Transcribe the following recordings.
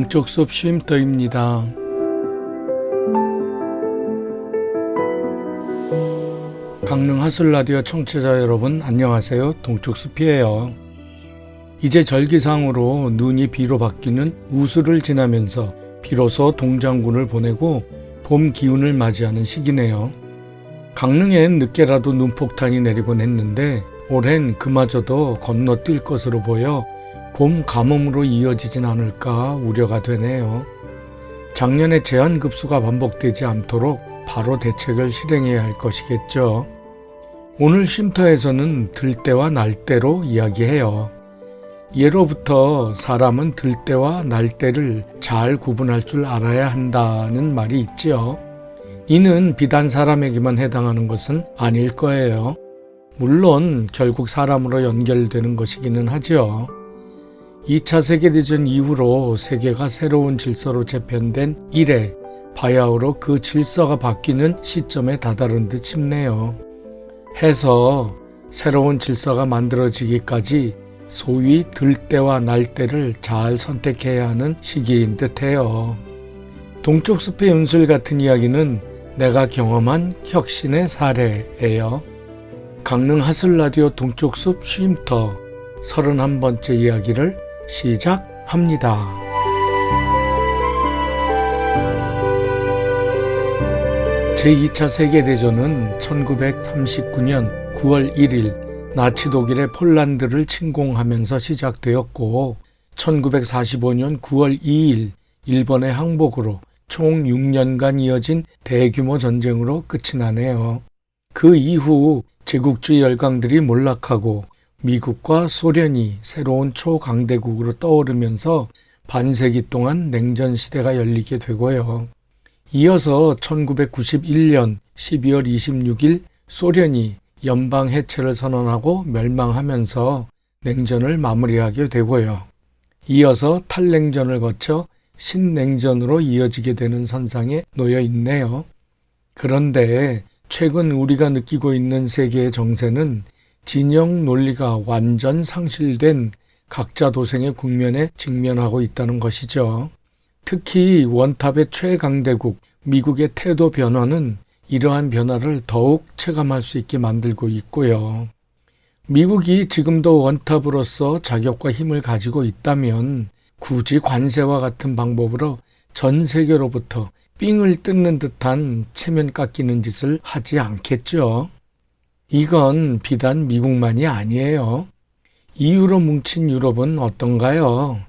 동쪽 숲 쉼터입니다. 강릉 하술라디오 청취자 여러분 안녕하세요. 동쪽 숲이에요. 이제 절기상으로 눈이 비로 바뀌는 우수를 지나면서 비로소 동장군을 보내고 봄 기운을 맞이하는 시기네요. 강릉엔 늦게라도 눈폭탄이 내리곤 했는데 올해는 그마저도 건너뛸 것으로 보여 봄 가뭄으로 이어지진 않을까 우려가 되네요. 작년에 제한급수가 반복되지 않도록 바로 대책을 실행해야 할 것이겠죠. 오늘 쉼터에서는 들때와 날때로 이야기해요. 예로부터 사람은 들때와 날때를 잘 구분할 줄 알아야 한다는 말이 있지요. 이는 비단 사람에게만 해당하는 것은 아닐 거예요. 물론 결국 사람으로 연결되는 것이기는 하죠. 2차 세계대전 이후로 세계가 새로운 질서로 재편된 이래 바야흐로 그 질서가 바뀌는 시점에 다다른 듯 싶네요. 해서 새로운 질서가 만들어지기까지 소위 들때와 날때를 잘 선택해야 하는 시기인 듯해요. 동쪽 숲의 연술 같은 이야기는 내가 경험한 혁신의 사례예요. 강릉 하술라디오 동쪽 숲 쉼터 31번째 이야기를 시작합니다. 제2차 세계대전은 1939년 9월 1일 나치 독일의 폴란드를 침공하면서 시작되었고 1945년 9월 2일 일본의 항복으로 총 6년간 이어진 대규모 전쟁으로 끝이 나네요. 그 이후 제국주의 열강들이 몰락하고 미국과 소련이 새로운 초강대국으로 떠오르면서 반세기 동안 냉전 시대가 열리게 되고요. 이어서 1991년 12월 26일 소련이 연방 해체를 선언하고 멸망하면서 냉전을 마무리하게 되고요. 이어서 탈냉전을 거쳐 신냉전으로 이어지게 되는 선상에 놓여 있네요. 그런데 최근 우리가 느끼고 있는 세계의 정세는 진영 논리가 완전 상실된 각자 도생의 국면에 직면하고 있다는 것이죠. 특히 원탑의 최강대국 미국의 태도 변화는 이러한 변화를 더욱 체감할 수 있게 만들고 있고요. 미국이 지금도 원탑으로서 자격과 힘을 가지고 있다면 굳이 관세와 같은 방법으로 전 세계로부터 삥을 뜯는 듯한 체면 깎이는 짓을 하지 않겠죠. 이건 비단 미국만이 아니에요. EU로 뭉친 유럽은 어떤가요?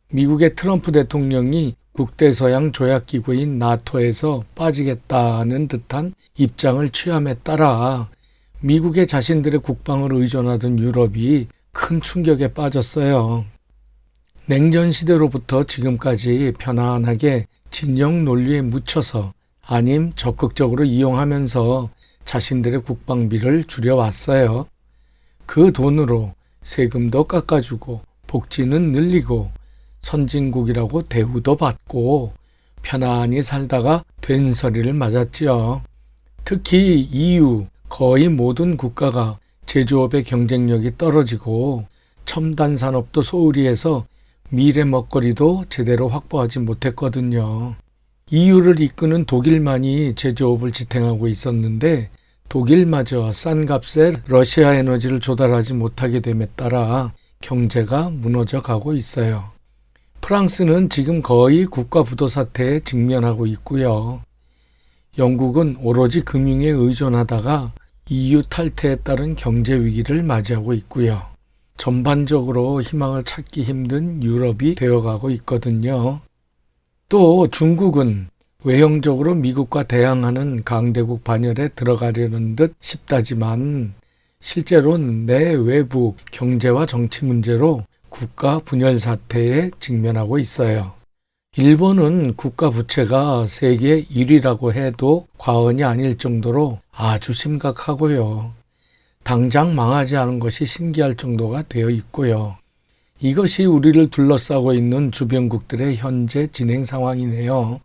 미국의 트럼프 대통령이 북대서양 조약기구인 나토에서 빠지겠다는 듯한 입장을 취함에 따라 미국의 자신들의 국방을 의존하던 유럽이 큰 충격에 빠졌어요. 냉전 시대로부터 지금까지 편안하게 진영 논리에 묻혀서 아님 적극적으로 이용하면서 자신들의 국방비를 줄여왔어요. 그 돈으로 세금도 깎아주고 복지는 늘리고 선진국이라고 대우도 받고 편안히 살다가 된서리를 맞았지요. 특히 EU 거의 모든 국가가 제조업의 경쟁력이 떨어지고 첨단 산업도 소홀히 해서 미래 먹거리도 제대로 확보하지 못했거든요. EU를 이끄는 독일만이 제조업을 지탱하고 있었는데 독일마저 싼 값에 러시아 에너지를 조달하지 못하게 됨에 따라 경제가 무너져 가고 있어요. 프랑스는 지금 거의 국가 부도 사태에 직면하고 있고요. 영국은 오로지 금융에 의존하다가 EU 탈퇴에 따른 경제 위기를 맞이하고 있고요. 전반적으로 희망을 찾기 힘든 유럽이 되어가고 있거든요. 또 중국은 외형적으로 미국과 대항하는 강대국 반열에 들어가려는 듯 싶다지만 실제로는 내외부 경제와 정치 문제로 국가 분열 사태에 직면하고 있어요. 일본은 국가 부채가 세계 1위라고 해도 과언이 아닐 정도로 아주 심각하고요. 당장 망하지 않은 것이 신기할 정도가 되어 있고요. 이것이 우리를 둘러싸고 있는 주변국들의 현재 진행 상황이네요.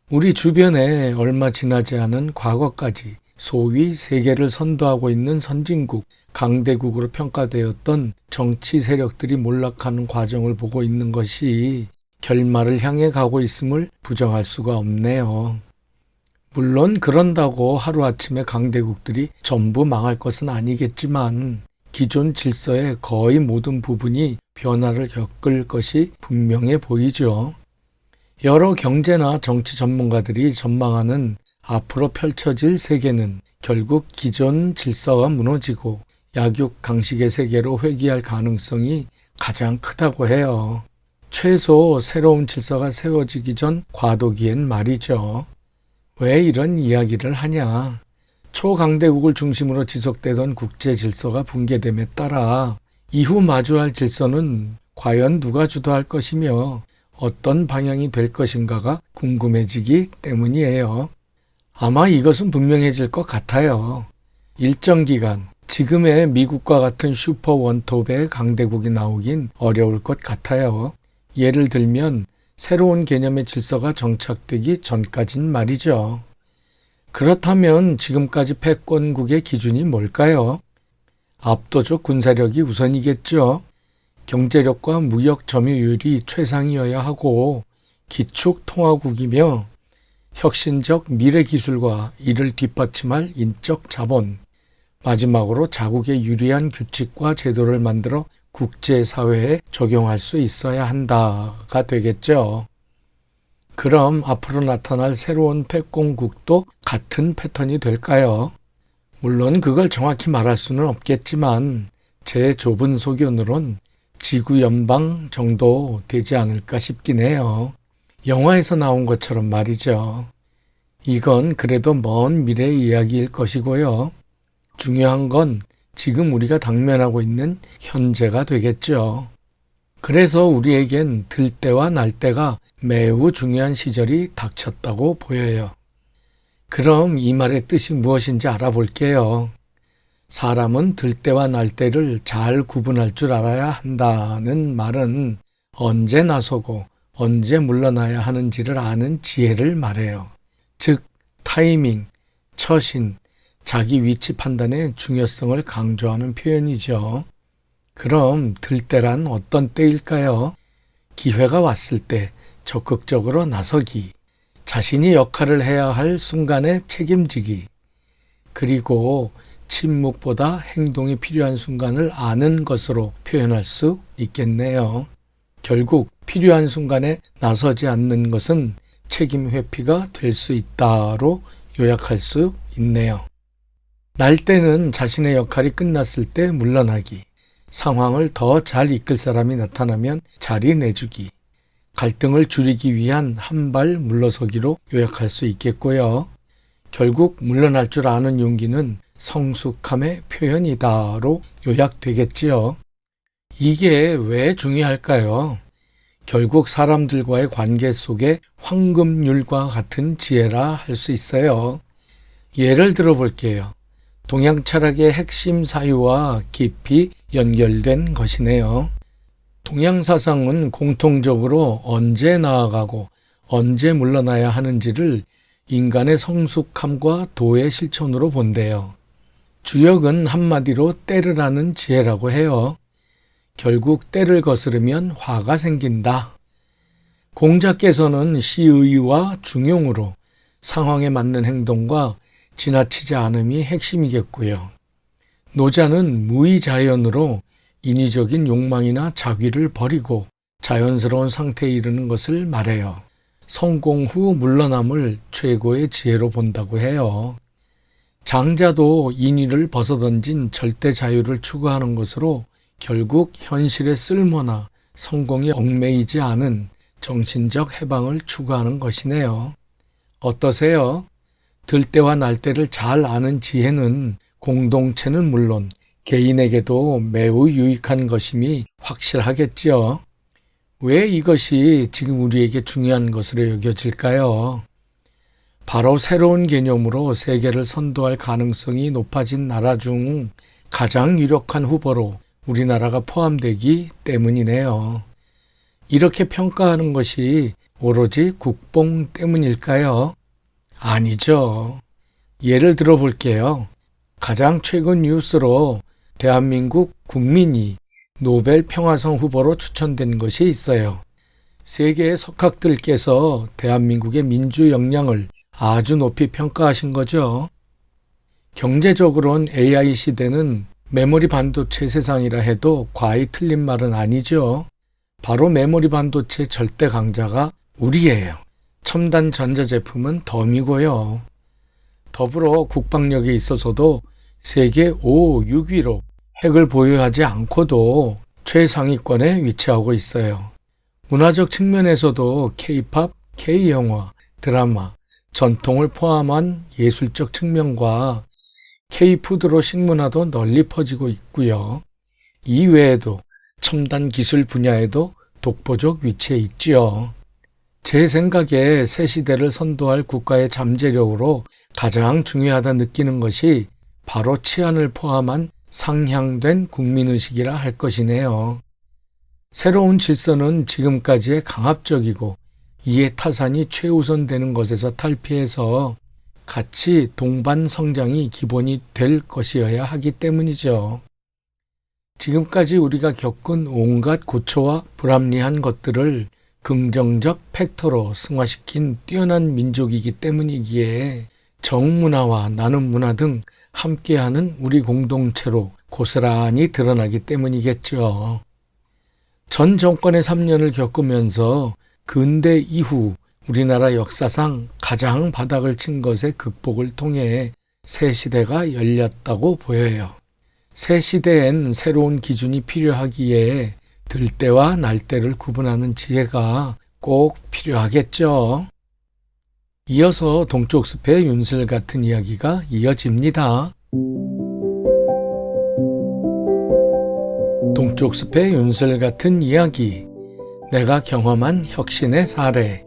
우리 주변에 얼마 지나지 않은 과거까지 소위 세계를 선도하고 있는 선진국, 강대국으로 평가되었던 정치 세력들이 몰락하는 과정을 보고 있는 것이 결말을 향해 가고 있음을 부정할 수가 없네요. 물론 그런다고 하루아침에 강대국들이 전부 망할 것은 아니겠지만 기존 질서의 거의 모든 부분이 변화를 겪을 것이 분명해 보이죠. 여러 경제나 정치 전문가들이 전망하는 앞으로 펼쳐질 세계는 결국 기존 질서가 무너지고 약육 강식의 세계로 회귀할 가능성이 가장 크다고 해요. 최소 새로운 질서가 세워지기 전 과도기엔 말이죠. 왜 이런 이야기를 하냐? 초강대국을 중심으로 지속되던 국제 질서가 붕괴됨에 따라 이후 마주할 질서는 과연 누가 주도할 것이며 어떤 방향이 될 것인가가 궁금해지기 때문이에요. 아마 이것은 분명해질 것 같아요. 일정 기간, 지금의 미국과 같은 슈퍼 원톱의 강대국이 나오긴 어려울 것 같아요. 예를 들면 새로운 개념의 질서가 정착되기 전까진 말이죠. 그렇다면 지금까지 패권국의 기준이 뭘까요? 압도적 군사력이 우선이겠죠. 경제력과 무역 점유율이 최상이어야 하고 기축 통화국이며 혁신적 미래 기술과 이를 뒷받침할 인적 자본, 마지막으로 자국에 유리한 규칙과 제도를 만들어 국제사회에 적용할 수 있어야 한다가 되겠죠. 그럼 앞으로 나타날 새로운 패권국도 같은 패턴이 될까요? 물론 그걸 정확히 말할 수는 없겠지만 제 좁은 소견으론 지구연방 정도 되지 않을까 싶긴 해요. 영화에서 나온 것처럼 말이죠. 이건 그래도 먼 미래의 이야기일 것이고요. 중요한 건 지금 우리가 당면하고 있는 현재가 되겠죠. 그래서 우리에겐 들 때와 날 때가 매우 중요한 시절이 닥쳤다고 보여요. 그럼 이 말의 뜻이 무엇인지 알아볼게요. 사람은 들 때와 날 때를 잘 구분할 줄 알아야 한다는 말은 언제 나서고 언제 물러나야 하는지를 아는 지혜를 말해요. 즉, 타이밍, 처신, 자기 위치 판단의 중요성을 강조하는 표현이죠. 그럼 들 때란 어떤 때일까요? 기회가 왔을 때 적극적으로 나서기, 자신이 역할을 해야 할 순간에 책임지기, 그리고 침묵보다 행동이 필요한 순간을 아는 것으로 표현할 수 있겠네요. 결국 필요한 순간에 나서지 않는 것은 책임 회피가 될 수 있다로 요약할 수 있네요. 날 때는 자신의 역할이 끝났을 때 물러나기, 상황을 더 잘 이끌 사람이 나타나면 자리 내주기, 갈등을 줄이기 위한 한 발 물러서기로 요약할 수 있겠고요. 결국 물러날 줄 아는 용기는 성숙함의 표현이다로 요약되겠지요. 이게 왜 중요할까요? 결국 사람들과의 관계 속에 황금률과 같은 지혜라 할 수 있어요. 예를 들어 볼게요. 동양 철학의 핵심 사유와 깊이 연결된 것이네요. 동양 사상은 공통적으로 언제 나아가고 언제 물러나야 하는지를 인간의 성숙함과 도의 실천으로 본대요. 주역은 한마디로 때를 아는 지혜라고 해요. 결국 때를 거스르면 화가 생긴다. 공자께서는 시의와 중용으로 상황에 맞는 행동과 지나치지 않음이 핵심이겠고요. 노자는 무의자연으로 인위적인 욕망이나 자귀를 버리고 자연스러운 상태에 이르는 것을 말해요. 성공 후 물러남을 최고의 지혜로 본다고 해요. 장자도 인위를 벗어던진 절대 자유를 추구하는 것으로 결국 현실의 쓸모나 성공에 얽매이지 않은 정신적 해방을 추구하는 것이네요. 어떠세요? 들 때와 날 때를 잘 아는 지혜는 공동체는 물론 개인에게도 매우 유익한 것임이 확실하겠지요. 왜 이것이 지금 우리에게 중요한 것으로 여겨질까요? 바로 새로운 개념으로 세계를 선도할 가능성이 높아진 나라 중 가장 유력한 후보로 우리나라가 포함되기 때문이네요. 이렇게 평가하는 것이 오로지 국뽕 때문일까요? 아니죠. 예를 들어 볼게요. 가장 최근 뉴스로 대한민국 국민이 노벨 평화상 후보로 추천된 것이 있어요. 세계의 석학들께서 대한민국의 민주 역량을 아주 높이 평가하신 거죠. 경제적으로는 AI 시대는 메모리 반도체 세상이라 해도 과히 틀린 말은 아니죠. 바로 메모리 반도체 절대 강자가 우리예요. 첨단 전자제품은 덤이고요. 더불어 국방력에 있어서도 세계 5, 6위로 핵을 보유하지 않고도 최상위권에 위치하고 있어요. 문화적 측면에서도 K-팝, K-영화, 드라마, 전통을 포함한 예술적 측면과 K-푸드로 식문화도 널리 퍼지고 있고요. 이외에도 첨단 기술 분야에도 독보적 위치에 있지요. 제 생각에 새 시대를 선도할 국가의 잠재력으로 가장 중요하다 느끼는 것이 바로 치안을 포함한 상향된 국민의식이라 할 것이네요. 새로운 질서는 지금까지의 강압적이고 이해 타산이 최우선되는 것에서 탈피해서 같이 동반 성장이 기본이 될 것이어야 하기 때문이죠. 지금까지 우리가 겪은 온갖 고초와 불합리한 것들을 긍정적 팩터로 승화시킨 뛰어난 민족이기 때문이기에 정문화와 나눔문화 등 함께하는 우리 공동체로 고스란히 드러나기 때문이겠죠. 전 정권의 3년을 겪으면서 근대 이후 우리나라 역사상 가장 바닥을 친 것의 극복을 통해 새 시대가 열렸다고 보여요. 새 시대엔 새로운 기준이 필요하기에 들때와 날때를 구분하는 지혜가 꼭 필요하겠죠. 이어서 동쪽 숲의 윤슬 같은 이야기가 이어집니다. 동쪽 숲의 윤슬 같은 이야기, 내가 경험한 혁신의 사례.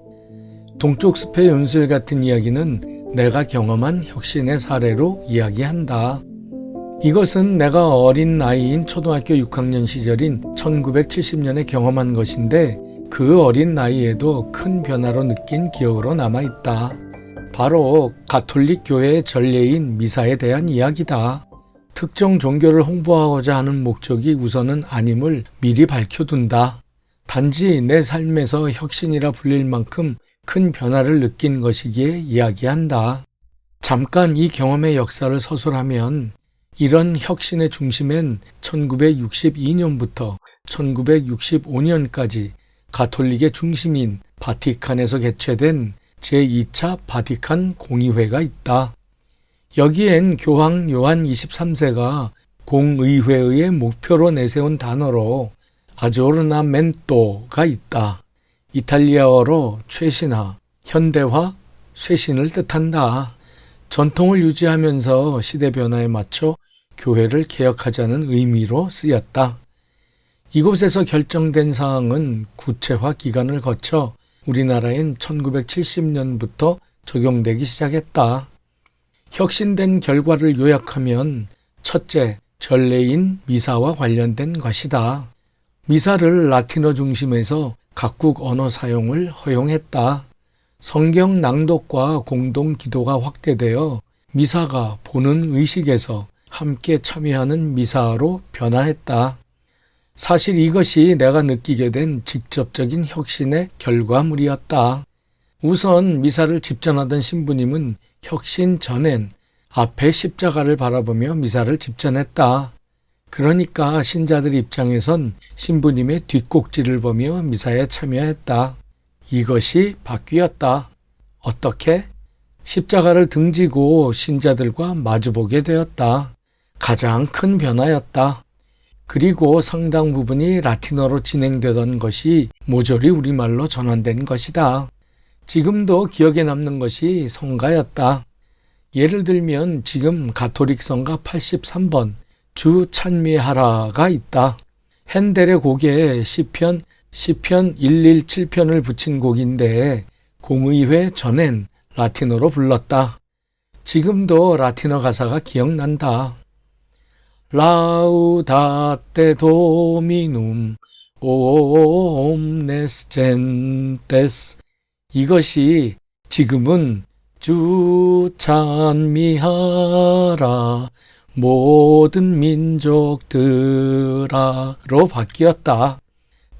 동쪽 숲의 윤슬 같은 이야기는 내가 경험한 혁신의 사례로 이야기한다. 이것은 내가 어린 나이인 초등학교 6학년 시절인 1970년에 경험한 것인데 그 어린 나이에도 큰 변화로 느낀 기억으로 남아있다. 바로 가톨릭 교회의 전례인 미사에 대한 이야기다. 특정 종교를 홍보하고자 하는 목적이 우선은 아님을 미리 밝혀둔다. 단지 내 삶에서 혁신이라 불릴 만큼 큰 변화를 느낀 것이기에 이야기한다. 잠깐 이 경험의 역사를 서술하면 이런 혁신의 중심엔 1962년부터 1965년까지 가톨릭의 중심인 바티칸에서 개최된 제2차 바티칸 공의회가 있다. 여기엔 교황 요한 23세가 공의회의 목표로 내세운 단어로 아조르나멘토가 있다. 이탈리아어로 최신화, 현대화, 쇄신을 뜻한다. 전통을 유지하면서 시대 변화에 맞춰 교회를 개혁하자는 의미로 쓰였다. 이곳에서 결정된 사항은 구체화 기간을 거쳐 우리나라엔 1970년부터 적용되기 시작했다. 혁신된 결과를 요약하면 첫째, 전례인 미사와 관련된 것이다. 미사를 라틴어 중심에서 각국 언어 사용을 허용했다. 성경 낭독과 공동 기도가 확대되어 미사가 보는 의식에서 함께 참여하는 미사로 변화했다. 사실 이것이 내가 느끼게 된 직접적인 혁신의 결과물이었다. 우선 미사를 집전하던 신부님은 혁신 전엔 앞에 십자가를 바라보며 미사를 집전했다. 그러니까 신자들 입장에선 신부님의 뒷꼭지를 보며 미사에 참여했다. 이것이 바뀌었다. 어떻게? 십자가를 등지고 신자들과 마주보게 되었다. 가장 큰 변화였다. 그리고 상당 부분이 라틴어로 진행되던 것이 모조리 우리말로 전환된 것이다. 지금도 기억에 남는 것이 성가였다. 예를 들면 지금 가톨릭 성가 83번 주 찬미하라가 있다. 핸델의 곡에 시편 117편을 붙인 곡인데 공의회 전엔 라틴어로 불렀다. 지금도 라틴어 가사가 기억난다. 라우다테 도미눔 옴네스 젠테스. 이것이 지금은 주 찬미하라 모든 민족들아로 바뀌었다.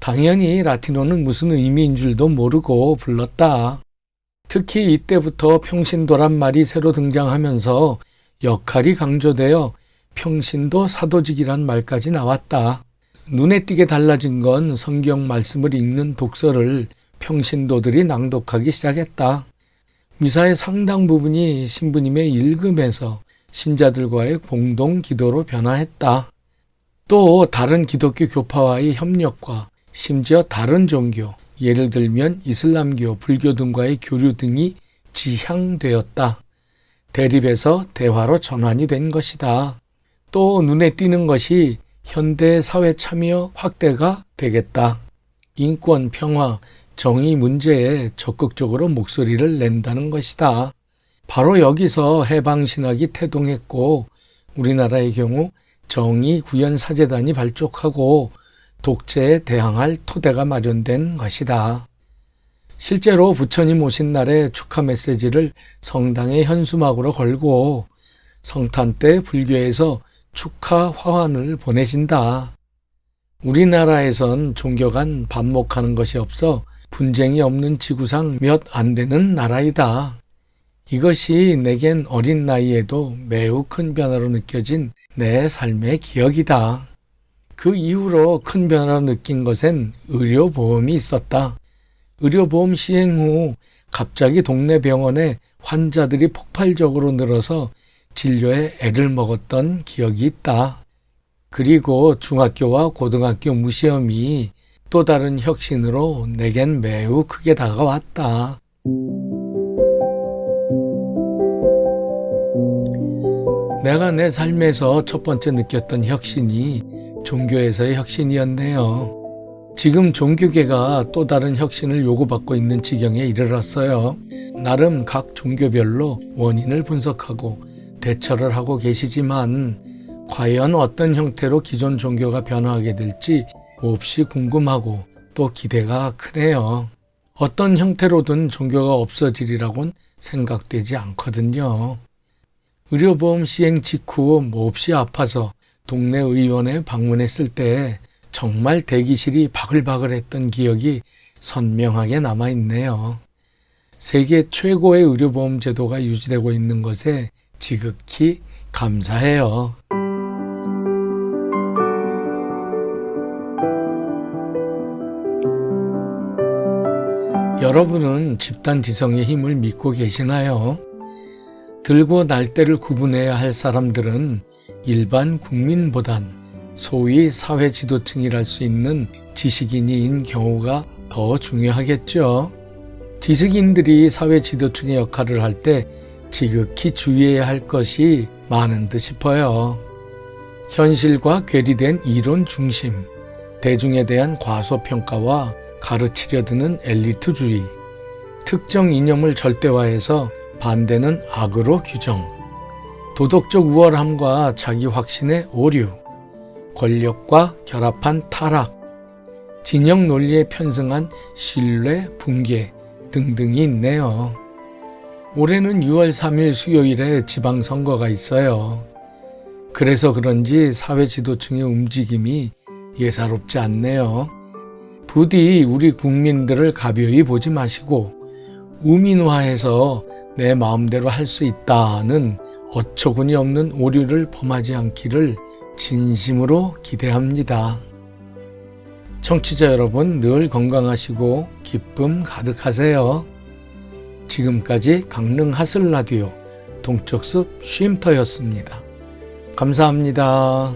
당연히 라틴어는 무슨 의미인 줄도 모르고 불렀다. 특히 이때부터 평신도란 말이 새로 등장하면서 역할이 강조되어 평신도 사도직이란 말까지 나왔다. 눈에 띄게 달라진 건 성경 말씀을 읽는 독서를 평신도들이 낭독하기 시작했다. 미사의 상당 부분이 신부님의 읽음에서 신자들과의 공동 기도로 변화했다. 또 다른 기독교 교파와의 협력과 심지어 다른 종교, 예를 들면 이슬람교, 불교 등과의 교류 등이 지향되었다. 대립에서 대화로 전환이 된 것이다. 또 눈에 띄는 것이 현대 사회 참여 확대가 되겠다. 인권, 평화, 정의 문제에 적극적으로 목소리를 낸다는 것이다. 바로 여기서 해방신학이 태동했고 우리나라의 경우 정의구현사재단이 발족하고 독재에 대항할 토대가 마련된 것이다. 실제로 부처님 오신 날에 축하 메시지를 성당의 현수막으로 걸고 성탄 때 불교에서 축하 화환을 보내신다. 우리나라에선 종교 간 반목하는 것이 없어 분쟁이 없는 지구상 몇 안 되는 나라이다. 이것이 내겐 어린 나이에도 매우 큰 변화로 느껴진 내 삶의 기억이다. 그 이후로 큰 변화로 느낀 것엔 의료보험이 있었다. 의료보험 시행 후 갑자기 동네 병원에 환자들이 폭발적으로 늘어서 진료에 애를 먹었던 기억이 있다. 그리고 중학교와 고등학교 무시험이 또 다른 혁신으로 내겐 매우 크게 다가왔다. 내가 내 삶에서 첫 번째 느꼈던 혁신이 종교에서의 혁신이었네요. 지금 종교계가 또 다른 혁신을 요구받고 있는 지경에 이르렀어요. 나름 각 종교별로 원인을 분석하고 대처를 하고 계시지만 과연 어떤 형태로 기존 종교가 변화하게 될지 몹시 궁금하고 또 기대가 크네요. 어떤 형태로든 종교가 없어지리라고는 생각되지 않거든요. 의료보험 시행 직후 몹시 아파서 동네 의원에 방문했을 때 정말 대기실이 바글바글했던 기억이 선명하게 남아있네요. 세계 최고의 의료보험 제도가 유지되고 있는 것에 지극히 감사해요. 여러분은 집단 지성의 힘을 믿고 계시나요? 들고 날때를 구분해야 할 사람들은 일반 국민보단 소위 사회 지도층이랄 수 있는 지식인인 경우가 더 중요하겠죠. 지식인들이 사회 지도층의 역할을 할 때 지극히 주의해야 할 것이 많은 듯 싶어요. 현실과 괴리된 이론 중심, 대중에 대한 과소평가와 가르치려 드는 엘리트주의, 특정 이념을 절대화해서 반대는 악으로 규정, 도덕적 우월함과 자기 확신의 오류, 권력과 결합한 타락, 진영 논리에 편승한 신뢰 붕괴 등등이 있네요. 올해는 6월 3일 수요일에 지방선거가 있어요. 그래서 그런지 사회 지도층의 움직임이 예사롭지 않네요. 부디 우리 국민들을 가벼이 보지 마시고 우민화해서 내 마음대로 할 수 있다는 어처구니 없는 오류를 범하지 않기를 진심으로 기대합니다. 청취자 여러분 늘 건강하시고 기쁨 가득하세요. 지금까지 강릉 하슬라디오 동쪽숲 쉼터였습니다. 감사합니다.